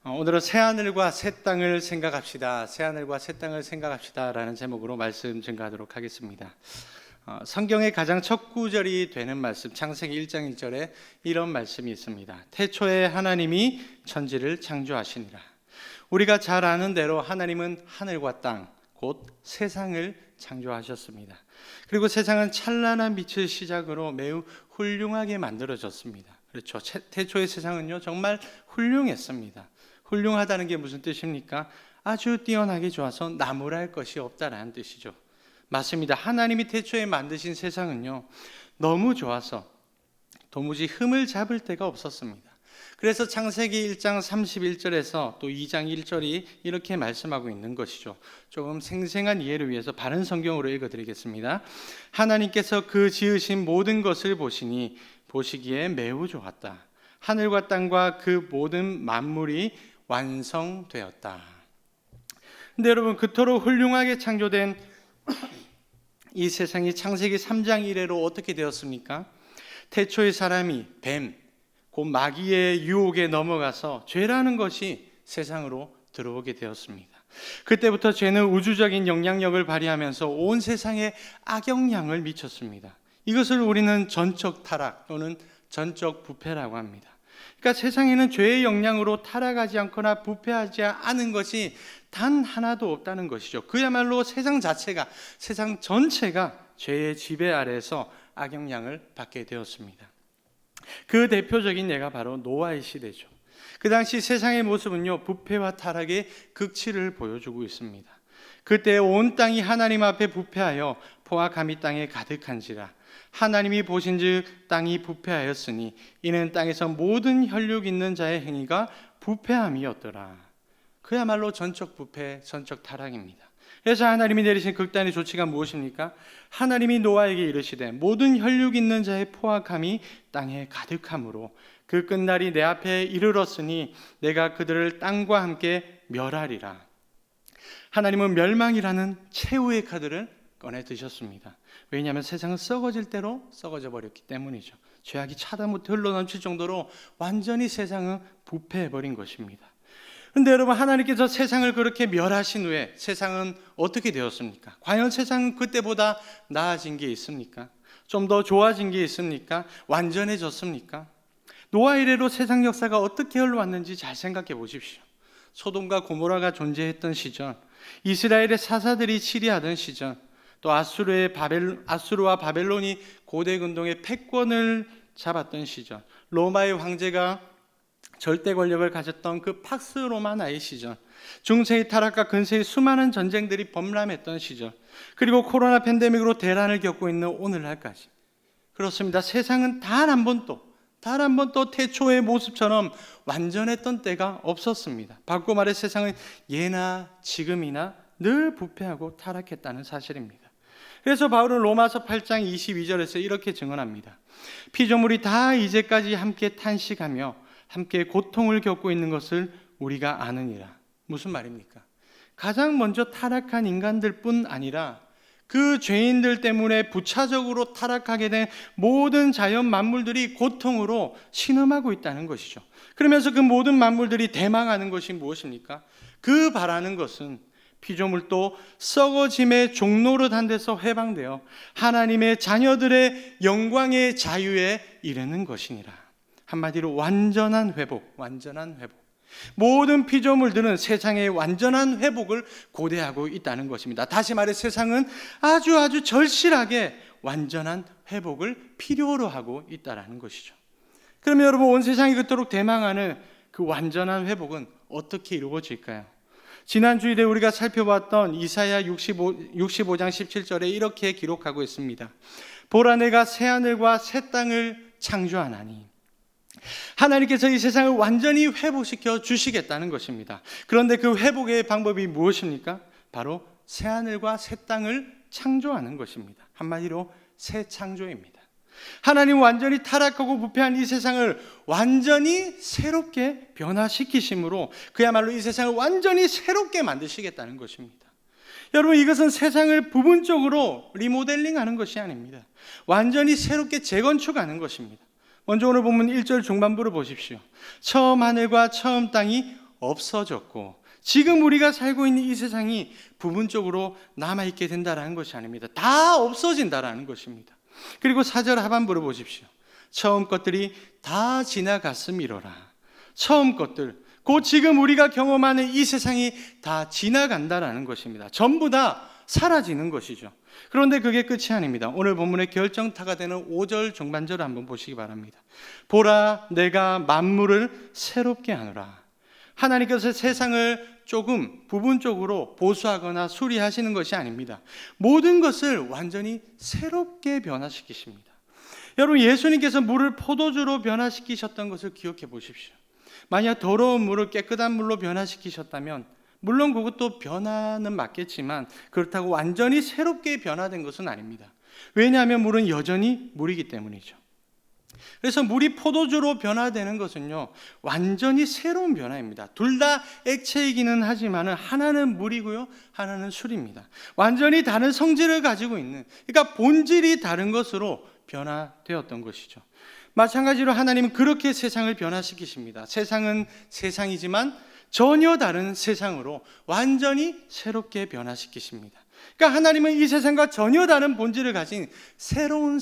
오늘은 새하늘과 새 땅을 생각합시다. 새하늘과 새 땅을 생각합시다 라는 제목으로 말씀 증가하도록 하겠습니다. 성경의 가장 첫 구절이 되는 말씀, 창세기 1장 1절에 이런 말씀이 있습니다. 태초에 하나님이 천지를 창조하시니라. 우리가 잘 아는 대로 하나님은 하늘과 땅, 곧 세상을 창조하셨습니다. 그리고 세상은 찬란한 빛을 시작으로 매우 훌륭하게 만들어졌습니다. 그렇죠. 태초의 세상은요, 정말 훌륭했습니다. 훌륭하다는 게 무슨 뜻입니까? 아주 뛰어나게 좋아서 나무랄 것이 없다라는 뜻이죠. 맞습니다. 하나님이 태초에 만드신 세상은요, 너무 좋아서 도무지 흠을 잡을 데가 없었습니다. 그래서 창세기 1장 31절에서 또 2장 1절이 이렇게 말씀하고 있는 것이죠. 조금 생생한 이해를 위해서 바른 성경으로 읽어드리겠습니다. 하나님께서 그 지으신 모든 것을 보시니 보시기에 매우 좋았다. 하늘과 땅과 그 모든 만물이 완성되었다. 근데 여러분, 그토록 훌륭하게 창조된 이 세상이 창세기 3장 이래로 어떻게 되었습니까? 태초의 사람이 뱀, 곧 마귀의 유혹에 넘어가서 죄라는 것이 세상으로 들어오게 되었습니다. 그때부터 죄는 우주적인 영향력을 발휘하면서 온 세상에 악영향을 미쳤습니다. 이것을 우리는 전적 타락 또는 전적 부패라고 합니다. 그러니까 세상에는 죄의 영향으로 타락하지 않거나 부패하지 않은 것이 단 하나도 없다는 것이죠. 그야말로 세상 자체가, 세상 전체가 죄의 지배 아래에서 악영향을 받게 되었습니다. 그 대표적인 예가 바로 노아의 시대죠. 그 당시 세상의 모습은요, 부패와 타락의 극치를 보여주고 있습니다. 그때 온 땅이 하나님 앞에 부패하여 포악함이 땅에 가득한지라. 하나님이 보신즉 땅이 부패하였으니 이는 땅에서 모든 혈육 있는 자의 행위가 부패함이었더라. 그야말로 전적 부패, 전적 타락입니다. 그래서 하나님이 내리신 극단의 조치가 무엇입니까? 하나님이 노아에게 이르시되 모든 혈육 있는 자의 포악함이 땅에 가득함으로 그 끝날이 내 앞에 이르렀으니 내가 그들을 땅과 함께 멸하리라. 하나님은 멸망이라는 최후의 카드를 꺼내 드셨습니다. 왜냐하면 세상은 썩어질 대로 썩어져 버렸기 때문이죠. 죄악이 차다 못해 흘러넘칠 정도로 완전히 세상은 부패해버린 것입니다. 그런데 여러분, 하나님께서 세상을 그렇게 멸하신 후에 세상은 어떻게 되었습니까? 과연 세상은 그때보다 나아진 게 있습니까? 좀 더 좋아진 게 있습니까? 완전해졌습니까? 노아 이래로 세상 역사가 어떻게 흘러왔는지 잘 생각해 보십시오. 소돔과 고모라가 존재했던 시절, 이스라엘의 사사들이 치리하던 시절, 또 아수르와 바벨론이 고대 근동의 패권을 잡았던 시절, 로마의 황제가 절대 권력을 가졌던 그 팍스 로마나의 시절, 중세의 타락과 근세의 수많은 전쟁들이 범람했던 시절, 그리고 코로나 팬데믹으로 대란을 겪고 있는 오늘날까지. 그렇습니다. 세상은 단 한 번도 태초의 모습처럼 완전했던 때가 없었습니다. 바꿔 말해 세상은 예나 지금이나 늘 부패하고 타락했다는 사실입니다. 그래서 바울은 로마서 8장 22절에서 이렇게 증언합니다. 피조물이 다 이제까지 함께 탄식하며 함께 고통을 겪고 있는 것을 우리가 아느니라. 무슨 말입니까? 가장 먼저 타락한 인간들 뿐 아니라 그 죄인들 때문에 부차적으로 타락하게 된 모든 자연 만물들이 고통으로 신음하고 있다는 것이죠. 그러면서 그 모든 만물들이 대망하는 것이 무엇입니까? 그 바라는 것은 피조물도 썩어짐의 종노릇한 데서 해방되어 하나님의 자녀들의 영광의 자유에 이르는 것이니라. 한마디로 완전한 회복. 모든 피조물들은 세상의 완전한 회복을 고대하고 있다는 것입니다. 다시 말해 세상은 아주 절실하게 완전한 회복을 필요로 하고 있다는 것이죠. 그러면 여러분, 온 세상이 그토록 대망하는 그 완전한 회복은 어떻게 이루어질까요? 지난 주일에 우리가 살펴봤던 이사야 65장 17절에 이렇게 기록하고 있습니다. 보라, 내가 새하늘과 새 땅을 창조하나니. 하나님께서 이 세상을 완전히 회복시켜 주시겠다는 것입니다. 그런데 그 회복의 방법이 무엇입니까? 바로 새하늘과 새 땅을 창조하는 것입니다. 한마디로 새 창조입니다. 하나님 완전히 타락하고 부패한 이 세상을 완전히 새롭게 변화시키심으로 그야말로 이 세상을 완전히 새롭게 만드시겠다는 것입니다. 여러분, 이것은 세상을 부분적으로 리모델링하는 것이 아닙니다. 완전히 새롭게 재건축하는 것입니다. 먼저 오늘 본문 1절 중반부를 보십시오. 처음 하늘과 처음 땅이 없어졌고 지금 우리가 살고 있는 이 세상이 부분적으로 남아있게 된다는 것이 아닙니다. 다 없어진다라는 것입니다. 그리고 4절 하반부를 보십시오. 처음 것들이 다 지나갔음이로라. 처음 것들, 곧 지금 우리가 경험하는 이 세상이 다 지나간다라는 것입니다. 전부 다 사라지는 것이죠. 그런데 그게 끝이 아닙니다. 오늘 본문의 결정타가 되는 5절 중반절을 한번 보시기 바랍니다. 보라, 내가 만물을 새롭게 하노라. 하나님께서 세상을 조금 부분적으로 보수하거나 수리하시는 것이 아닙니다. 모든 것을 완전히 새롭게 변화시키십니다. 여러분, 예수님께서 물을 포도주로 변화시키셨던 것을 기억해 보십시오. 만약 더러운 물을 깨끗한 물로 변화시키셨다면 물론 그것도 변화는 맞겠지만 그렇다고 완전히 새롭게 변화된 것은 아닙니다. 왜냐하면 물은 여전히 물이기 때문이죠. 그래서 물이 포도주로 변화되는 것은요, 완전히 새로운 변화입니다. 둘 다 액체이기는 하지만 하나는 물이고요, 하나는 술입니다. 완전히 다른 성질을 가지고 있는, 그러니까 본질이 다른 것으로 변화되었던 것이죠. 마찬가지로 하나님은 그렇게 세상을 변화시키십니다. 세상은 세상이지만 전혀 다른 세상으로 완전히 새롭게 변화시키십니다. 그러니까 하나님은 이 세상과 전혀 다른 본질을 가진 새로운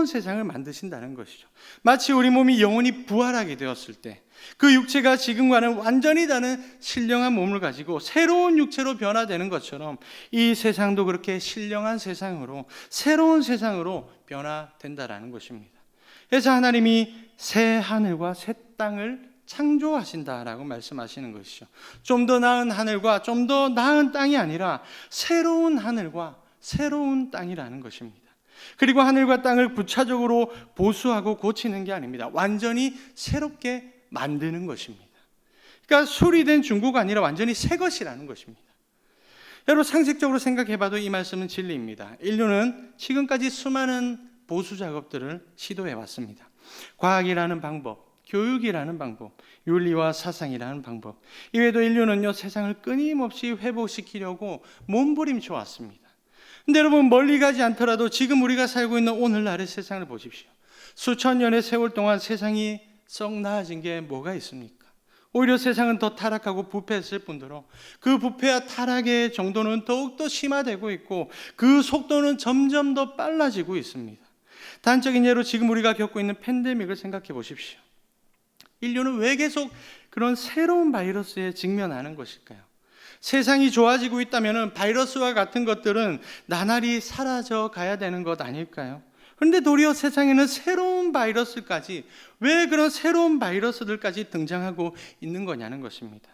세상을 만드신다는 것이죠. 마치 우리 몸이 영원히 부활하게 되었을 때 그 육체가 지금과는 완전히 다른 신령한 몸을 가지고 새로운 육체로 변화되는 것처럼 이 세상도 그렇게 신령한 세상으로, 새로운 세상으로 변화된다라는 것입니다. 그래서 하나님이 새 하늘과 새 땅을 창조하신다라고 말씀하시는 것이죠. 좀 더 나은 하늘과 좀 더 나은 땅이 아니라 새로운 하늘과 새로운 땅이라는 것입니다. 그리고 하늘과 땅을 부차적으로 보수하고 고치는 게 아닙니다. 완전히 새롭게 만드는 것입니다. 그러니까 수리된 중고가 아니라 완전히 새 것이라는 것입니다. 여러분, 상식적으로 생각해봐도 이 말씀은 진리입니다. 인류는 지금까지 수많은 보수 작업들을 시도해왔습니다. 과학이라는 방법, 교육이라는 방법, 윤리와 사상이라는 방법, 이외에도 인류는요, 세상을 끊임없이 회복시키려고 몸부림쳐 왔습니다. 근데 여러분, 멀리 가지 않더라도 지금 우리가 살고 있는 오늘날의 세상을 보십시오. 수천 년의 세월 동안 세상이 썩 나아진 게 뭐가 있습니까? 오히려 세상은 더 타락하고 부패했을 뿐더러 그 부패와 타락의 정도는 더욱더 심화되고 있고 그 속도는 점점 더 빨라지고 있습니다. 단적인 예로 지금 우리가 겪고 있는 팬데믹을 생각해 보십시오. 인류는 왜 계속 그런 새로운 바이러스에 직면하는 것일까요? 세상이 좋아지고 있다면 바이러스와 같은 것들은 나날이 사라져 가야 되는 것 아닐까요? 그런데 도리어 세상에는 새로운 바이러스까지, 왜 그런 새로운 바이러스들까지 등장하고 있는 거냐는 것입니다.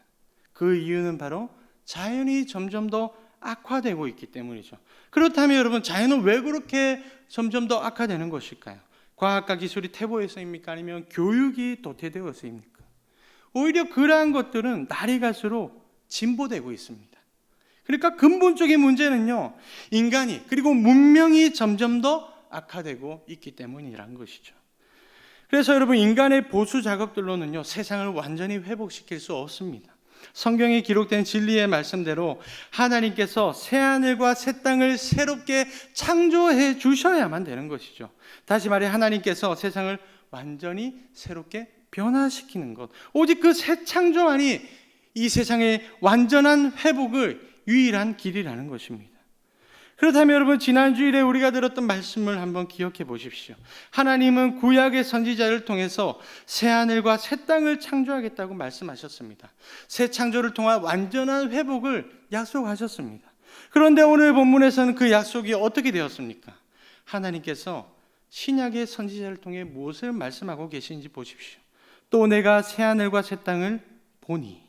그 이유는 바로 자연이 점점 더 악화되고 있기 때문이죠. 그렇다면 여러분, 자연은 왜 그렇게 점점 더 악화되는 것일까요? 과학과 기술이 퇴보해서입니까? 아니면 교육이 도태되어서입니까? 오히려 그러한 것들은 날이 갈수록 진보되고 있습니다. 그러니까 근본적인 문제는요, 인간이, 그리고 문명이 점점 더 악화되고 있기 때문이라는 것이죠. 그래서 여러분, 인간의 보수 작업들로는요, 세상을 완전히 회복시킬 수 없습니다. 성경에 기록된 진리의 말씀대로 하나님께서 새 하늘과 새 땅을 새롭게 창조해 주셔야만 되는 것이죠. 다시 말해, 하나님께서 세상을 완전히 새롭게 변화시키는 것, 오직 그 새 창조만이 이 세상의 완전한 회복을 유일한 길이라는 것입니다. 그렇다면 여러분, 지난 주일에 우리가 들었던 말씀을 한번 기억해 보십시오. 하나님은 구약의 선지자를 통해서 새 하늘과 새 땅을 창조하겠다고 말씀하셨습니다. 새 창조를 통한 완전한 회복을 약속하셨습니다. 그런데 오늘 본문에서는 그 약속이 어떻게 되었습니까? 하나님께서 신약의 선지자를 통해 무엇을 말씀하고 계시는지 보십시오. 또 내가 새 하늘과 새 땅을 보니.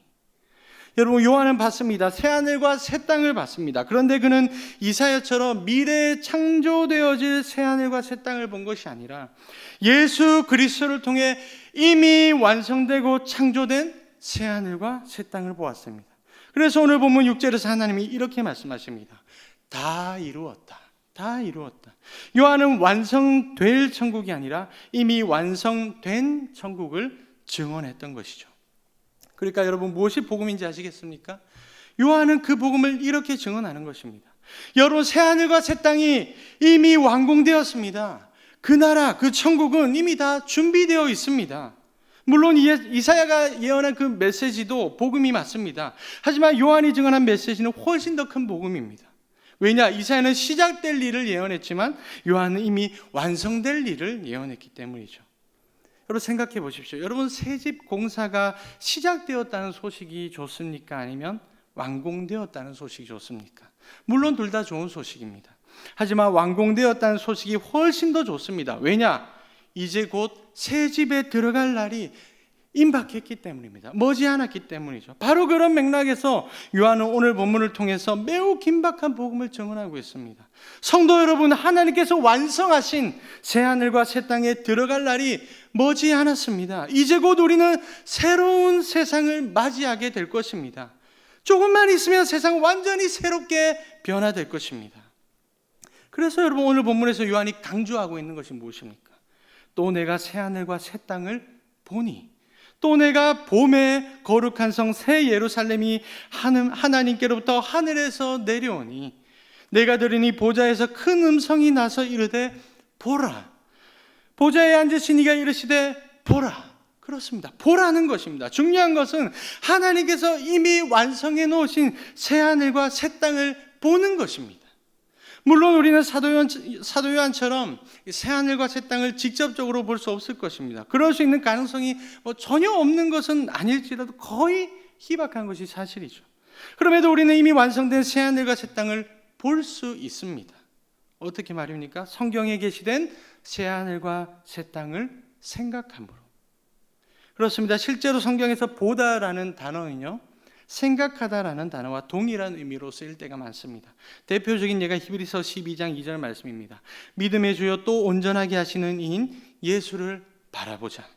여러분, 요한은 봤습니다. 새 하늘과 새 땅을 봤습니다. 그런데 그는 이사야처럼 미래에 창조되어질 새 하늘과 새 땅을 본 것이 아니라 예수 그리스도를 통해 이미 완성되고 창조된 새 하늘과 새 땅을 보았습니다. 그래서 오늘 본문 6절에서 하나님이 이렇게 말씀하십니다. 다 이루었다. 다 이루었다. 요한은 완성될 천국이 아니라 이미 완성된 천국을 증언했던 것이죠. 그러니까 여러분, 무엇이 복음인지 아시겠습니까? 요한은 그 복음을 이렇게 증언하는 것입니다. 여러분, 새 하늘과 새 땅이 이미 완공되었습니다. 그 나라, 그 천국은 이미 다 준비되어 있습니다. 물론 이사야가 예언한 그 메시지도 복음이 맞습니다. 하지만 요한이 증언한 메시지는 훨씬 더 큰 복음입니다. 왜냐? 이사야는 시작될 일을 예언했지만 요한은 이미 완성될 일을 예언했기 때문이죠. 여러분 생각해 보십시오. 여러분 새집 공사가 시작되었다는 소식이 좋습니까? 아니면 완공되었다는 소식이 좋습니까? 물론 둘 다 좋은 소식입니다. 하지만 완공되었다는 소식이 훨씬 더 좋습니다. 왜냐? 이제 곧 새집에 들어갈 날이 임박했기 때문입니다. 머지않았기 때문이죠. 바로 그런 맥락에서 요한은 오늘 본문을 통해서 매우 긴박한 복음을 증언하고 있습니다. 성도 여러분, 하나님께서 완성하신 새하늘과 새 땅에 들어갈 날이 머지않았습니다. 이제 곧 우리는 새로운 세상을 맞이하게 될 것입니다. 조금만 있으면 세상은 완전히 새롭게 변화될 것입니다. 그래서 여러분 오늘 본문에서 요한이 강조하고 있는 것이 무엇입니까? 또 내가 새하늘과 새 땅을 보니, 또 내가 봄에 거룩한 성 새 예루살렘이 하나님께로부터 하늘에서 내려오니 내가 들으니 보좌에서 큰 음성이 나서 이르되 보라, 보좌에 앉으신 이가 이르시되 보라. 그렇습니다. 보라는 것입니다. 중요한 것은 하나님께서 이미 완성해 놓으신 새하늘과 새 땅을 보는 것입니다. 물론 우리는 사도 요한처럼 새하늘과 새 땅을 직접적으로 볼 수 없을 것입니다. 그럴 수 있는 가능성이 전혀 없는 것은 아닐지라도 거의 희박한 것이 사실이죠. 그럼에도 우리는 이미 완성된 새하늘과 새 땅을 볼 수 있습니다. 어떻게 말입니까? 성경에 게시된 새하늘과 새 땅을 생각함으로. 그렇습니다. 실제로 성경에서 보다라는 단어는요, 생각하다라는 단어와 동일한 의미로 쓰일 때가 많습니다. 대표적인 예가 히브리서 12장 2절 말씀입니다. 믿음의 주여 또 온전하게 하시는 이인 예수를 바라보자.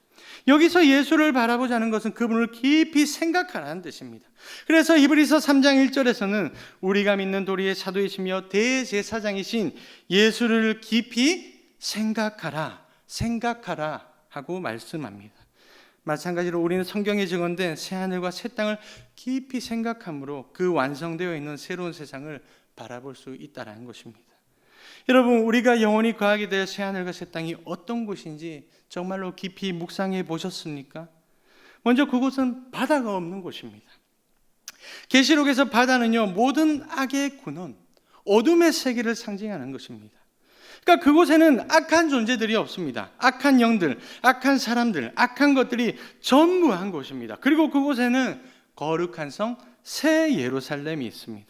여기서 예수를 바라보자는 것은 그분을 깊이 생각하라는 뜻입니다. 그래서 히브리서 3장 1절에서는 우리가 믿는 도리의 사도이시며 대제사장이신 예수를 깊이 생각하라 하고 말씀합니다. 마찬가지로 우리는 성경에 증언된 새하늘과 새 땅을 깊이 생각함으로 그 완성되어 있는 새로운 세상을 바라볼 수 있다는 것입니다. 여러분, 우리가 영원히 거하게 될 새하늘과 새 땅이 어떤 곳인지 정말로 깊이 묵상해 보셨습니까? 먼저 그곳은 바다가 없는 곳입니다. 계시록에서 바다는요, 모든 악의 근원, 어둠의 세계를 상징하는 것입니다. 그러니까 그곳에는 악한 존재들이 없습니다. 악한 영들, 악한 사람들, 악한 것들이 전무한 곳입니다. 그리고 그곳에는 거룩한 성 새 예루살렘이 있습니다.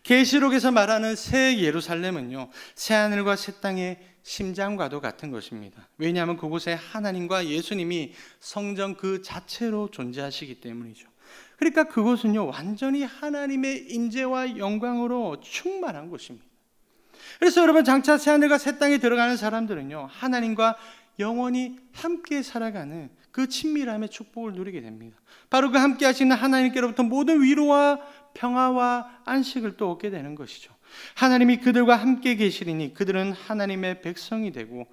계시록에서 말하는 새 예루살렘은요, 새하늘과 새 땅의 심장과도 같은 것입니다. 왜냐하면 그곳에 하나님과 예수님이 성전 그 자체로 존재하시기 때문이죠. 그러니까 그곳은요, 완전히 하나님의 임재와 영광으로 충만한 곳입니다. 그래서 여러분, 장차 새하늘과 새 땅에 들어가는 사람들은요, 하나님과 영원히 함께 살아가는 그 친밀함의 축복을 누리게 됩니다. 바로 그 함께 하시는 하나님께로부터 모든 위로와 평화와 안식을 또 얻게 되는 것이죠. 하나님이 그들과 함께 계시리니 그들은 하나님의 백성이 되고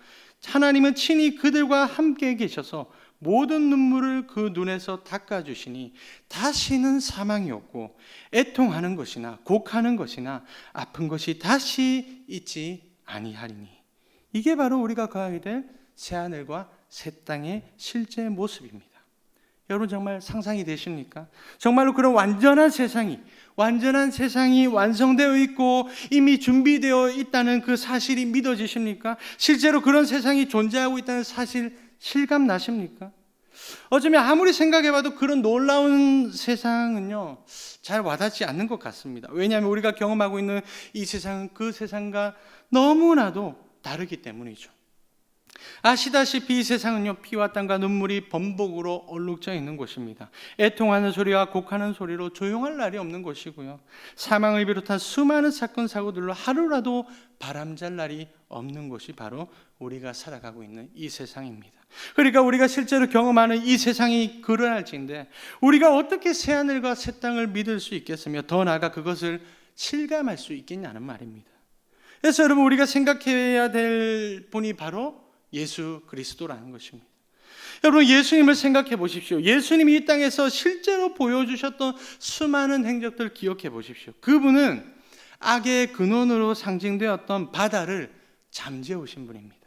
하나님은 친히 그들과 함께 계셔서 모든 눈물을 그 눈에서 닦아주시니 다시는 사망이 없고 애통하는 것이나 곡하는 것이나 아픈 것이 다시 있지 아니하리니. 이게 바로 우리가 거하게 될 새하늘과 새 땅의 실제 모습입니다. 여러분, 정말 상상이 되십니까? 정말로 그런 완전한 세상이 완성되어 있고 이미 준비되어 있다는 그 사실이 믿어지십니까? 실제로 그런 세상이 존재하고 있다는 사실 실감 나십니까? 어쩌면 아무리 생각해봐도 그런 놀라운 세상은요, 잘 와닿지 않는 것 같습니다. 왜냐하면 우리가 경험하고 있는 이 세상은 그 세상과 너무나도 다르기 때문이죠. 아시다시피 이 세상은요, 피와 땀과 눈물이 번복으로 얼룩져 있는 곳입니다. 애통하는 소리와 곡하는 소리로 조용할 날이 없는 곳이고요, 사망을 비롯한 수많은 사건 사고들로 하루라도 바람잘 날이 없는 곳이 바로 우리가 살아가고 있는 이 세상입니다. 그러니까 우리가 실제로 경험하는 이 세상이 그러할지인데 우리가 어떻게 새하늘과 새 땅을 믿을 수 있겠으며 더 나아가 그것을 실감할 수 있겠냐는 말입니다. 그래서 여러분, 우리가 생각해야 될 분이 바로 예수 그리스도라는 것입니다. 여러분, 예수님을 생각해 보십시오. 예수님이 이 땅에서 실제로 보여주셨던 수많은 행적들 기억해 보십시오. 그분은 악의 근원으로 상징되었던 바다를 잠재우신 분입니다.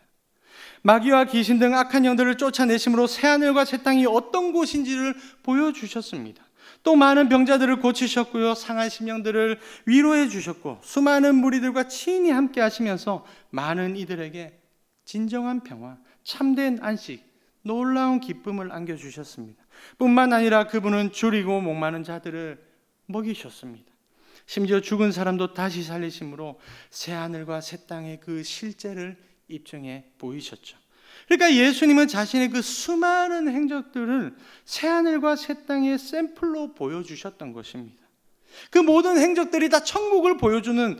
마귀와 귀신 등 악한 영들을 쫓아내심으로 새하늘과 새 땅이 어떤 곳인지를 보여주셨습니다. 또 많은 병자들을 고치셨고요, 상한 심령들을 위로해 주셨고, 수많은 무리들과 친히 함께 하시면서 많은 이들에게 진정한 평화, 참된 안식, 놀라운 기쁨을 안겨주셨습니다. 뿐만 아니라 그분은 줄이고 목마른 자들을 먹이셨습니다. 심지어 죽은 사람도 다시 살리심으로 새하늘과 새 땅의 그 실제를 입증해 보이셨죠. 그러니까 예수님은 자신의 그 수많은 행적들을 새하늘과 새 땅의 샘플로 보여주셨던 것입니다. 그 모든 행적들이 다 천국을 보여주는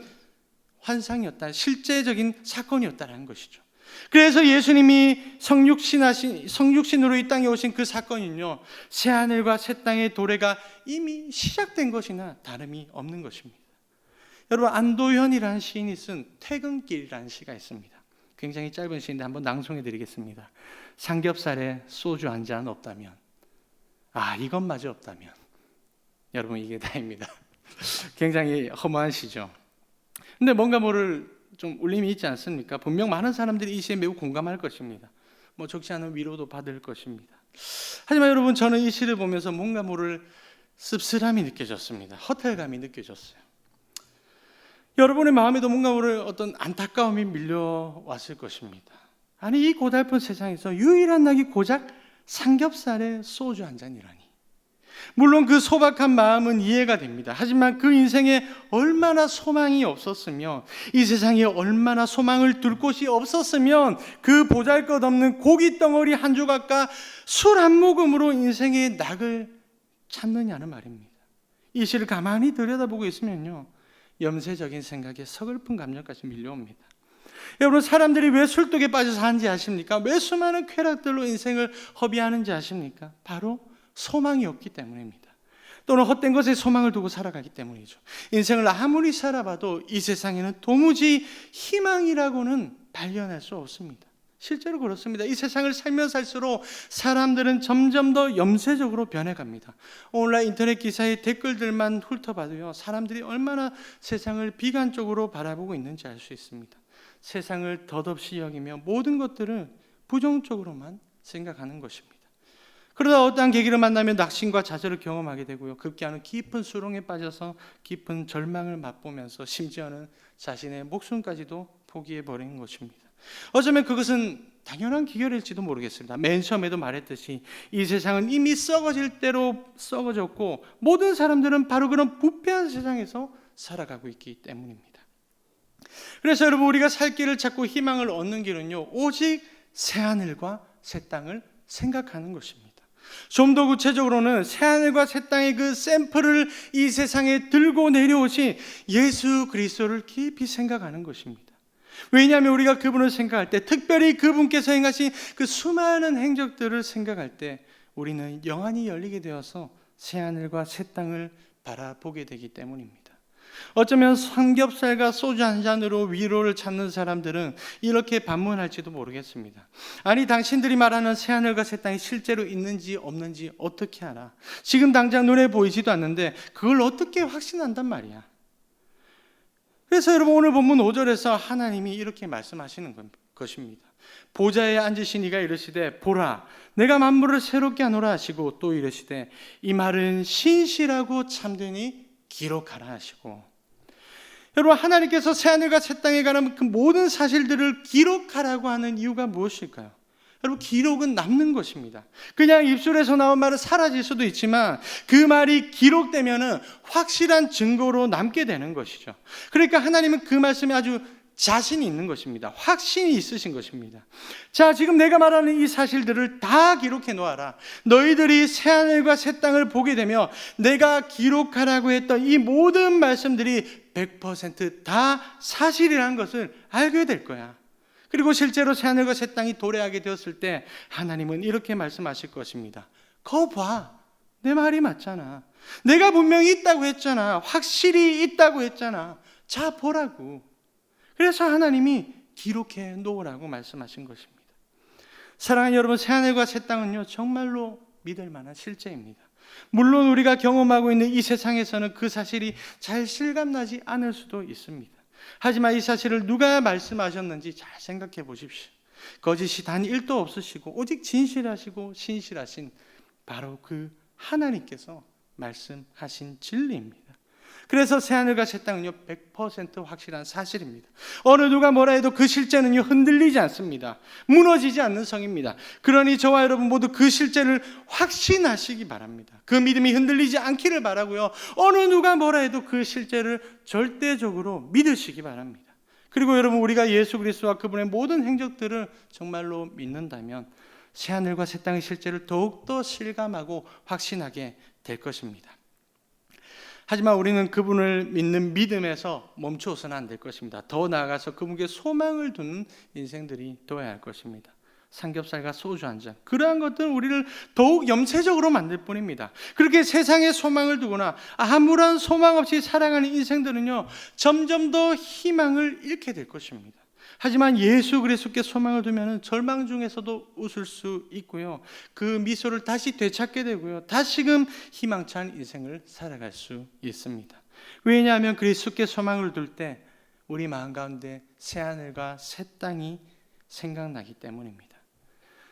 환상이었다, 실제적인 사건이었다는 것이죠. 그래서 예수님이 성육신으로 이 땅에 오신 그 사건은요, 새하늘과 새 땅의 도래가 이미 시작된 것이나 다름이 없는 것입니다. 여러분, 안도현이라는 시인이 쓴 퇴근길이라는 시가 있습니다. 굉장히 짧은 시인데 한번 낭송해 드리겠습니다. 삼겹살에 소주 한 잔 없다면, 이것마저 없다면. 여러분, 이게 다입니다. 굉장히 허무한 시죠. 근데 뭔가 모를 좀 울림이 있지 않습니까? 분명 많은 사람들이 이 시에 매우 공감할 것입니다. 적지 않은 위로도 받을 것입니다. 하지만 여러분, 저는 이 시를 보면서 뭔가 모를 씁쓸함이 느껴졌습니다. 허탈감이 느껴졌어요. 여러분의 마음에도 뭔가 모를 어떤 안타까움이 밀려왔을 것입니다. 아니, 이 고달픈 세상에서 유일한 낙이 고작 삼겹살에 소주 한 잔이라니. 물론 그 소박한 마음은 이해가 됩니다. 하지만 그 인생에 얼마나 소망이 없었으며, 이 세상에 얼마나 소망을 둘 곳이 없었으면 그 보잘것없는 고기 덩어리 한 조각과 술 한 모금으로 인생의 낙을 찾느냐는 말입니다. 이 시를 가만히 들여다보고 있으면요, 염세적인 생각에 서글픈 감정까지 밀려옵니다. 여러분, 사람들이 왜 술독에 빠져 사는지 아십니까? 왜 수많은 쾌락들로 인생을 허비하는지 아십니까? 바로 소망이 없기 때문입니다. 또는 헛된 것에 소망을 두고 살아가기 때문이죠. 인생을 아무리 살아봐도 이 세상에는 도무지 희망이라고는 발견할 수 없습니다. 실제로 그렇습니다. 이 세상을 살면 살수록 사람들은 점점 더 염세적으로 변해갑니다. 오늘날 인터넷 기사의 댓글들만 훑어봐도요, 사람들이 얼마나 세상을 비관적으로 바라보고 있는지 알 수 있습니다. 세상을 덧없이 여기며 모든 것들을 부정적으로만 생각하는 것입니다. 그러다 어떠한 계기를 만나면 낙심과 좌절을 경험하게 되고요, 급기야는 깊은 수렁에 빠져서 깊은 절망을 맛보면서 심지어는 자신의 목숨까지도 포기해버리는 것입니다. 어쩌면 그것은 당연한 기결일지도 모르겠습니다. 맨 처음에도 말했듯이 이 세상은 이미 썩어질 대로 썩어졌고, 모든 사람들은 바로 그런 부패한 세상에서 살아가고 있기 때문입니다. 그래서 여러분, 우리가 살 길을 찾고 희망을 얻는 길은요, 오직 새하늘과 새 땅을 생각하는 것입니다. 좀 더 구체적으로는 새하늘과 새 땅의 그 샘플을 이 세상에 들고 내려오신 예수 그리스도를 깊이 생각하는 것입니다. 왜냐하면 우리가 그분을 생각할 때, 특별히 그분께서 행하신 그 수많은 행적들을 생각할 때, 우리는 영안이 열리게 되어서 새하늘과 새 땅을 바라보게 되기 때문입니다. 어쩌면 삼겹살과 소주 한 잔으로 위로를 찾는 사람들은 이렇게 반문할지도 모르겠습니다. 아니, 당신들이 말하는 새하늘과 새 땅이 실제로 있는지 없는지 어떻게 알아? 지금 당장 눈에 보이지도 않는데 그걸 어떻게 확신한단 말이야? 그래서 여러분, 오늘 본문 5절에서 하나님이 이렇게 말씀하시는 것입니다. 보좌에 앉으신 이가 이르시되, 보라, 내가 만물을 새롭게 하노라 하시고, 또 이르시되, 이 말은 신실하고 참되니 기록하라 하시고. 여러분, 하나님께서 새하늘과 새 땅에 관한 그 모든 사실들을 기록하라고 하는 이유가 무엇일까요? 여러분, 기록은 남는 것입니다. 그냥 입술에서 나온 말은 사라질 수도 있지만 그 말이 기록되면은 확실한 증거로 남게 되는 것이죠. 그러니까 하나님은 그 말씀에 아주 자신이 있는 것입니다. 확신이 있으신 것입니다. 자, 지금 내가 말하는 이 사실들을 다 기록해 놓아라. 너희들이 새하늘과 새 땅을 보게 되면 내가 기록하라고 했던 이 모든 말씀들이 100% 다 사실이라는 것을 알게 될 거야. 그리고 실제로 새하늘과 새 땅이 도래하게 되었을 때 하나님은 이렇게 말씀하실 것입니다. 거 봐, 내 말이 맞잖아. 내가 분명히 있다고 했잖아. 확실히 있다고 했잖아. 자, 보라고. 그래서 하나님이 기록해 놓으라고 말씀하신 것입니다. 사랑하는 여러분, 새하늘과 새 땅은요, 정말로 믿을 만한 실제입니다. 물론 우리가 경험하고 있는 이 세상에서는 그 사실이 잘 실감나지 않을 수도 있습니다. 하지만 이 사실을 누가 말씀하셨는지 잘 생각해 보십시오. 거짓이 단 1도 없으시고 오직 진실하시고 신실하신 바로 그 하나님께서 말씀하신 진리입니다. 그래서 새하늘과 새 땅은요 100% 확실한 사실입니다. 어느 누가 뭐라 해도 그 실제는요 흔들리지 않습니다. 무너지지 않는 성입니다. 그러니 저와 여러분 모두 그 실제를 확신하시기 바랍니다. 그 믿음이 흔들리지 않기를 바라고요. 어느 누가 뭐라 해도 그 실제를 절대적으로 믿으시기 바랍니다. 그리고 여러분, 우리가 예수 그리스도와 그분의 모든 행적들을 정말로 믿는다면 새하늘과 새 땅의 실제를 더욱더 실감하고 확신하게 될 것입니다. 하지만 우리는 그분을 믿는 믿음에서 멈추어서는 안 될 것입니다. 더 나아가서 그분께 소망을 두는 인생들이 되어야 할 것입니다. 삼겹살과 소주 한 잔, 그러한 것들은 우리를 더욱 염세적으로 만들 뿐입니다. 그렇게 세상에 소망을 두거나 아무런 소망 없이 살아가는 인생들은요 점점 더 희망을 잃게 될 것입니다. 하지만 예수 그리스도께 소망을 두면 절망 중에서도 웃을 수 있고요, 그 미소를 다시 되찾게 되고요, 다시금 희망찬 인생을 살아갈 수 있습니다. 왜냐하면 그리스도께 소망을 둘 때 우리 마음 가운데 새하늘과 새 땅이 생각나기 때문입니다.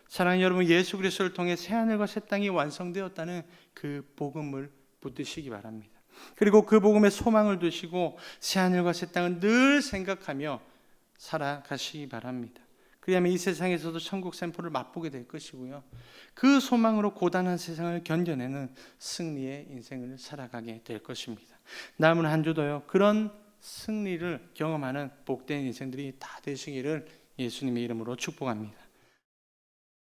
사랑하는 여러분, 예수 그리스도를 통해 새하늘과 새 땅이 완성되었다는 그 복음을 붙드시기 바랍니다. 그리고 그 복음에 소망을 두시고 새하늘과 새 땅을 늘 생각하며 살아가시기 바랍니다. 그리하면 이 세상에서도 천국 샘플을 맛보게 될 것이고요, 그 소망으로 고단한 세상을 견뎌내는 승리의 인생을 살아가게 될 것입니다. 남은 한 주도요 그런 승리를 경험하는 복된 인생들이 다 되시기를 예수님의 이름으로 축복합니다.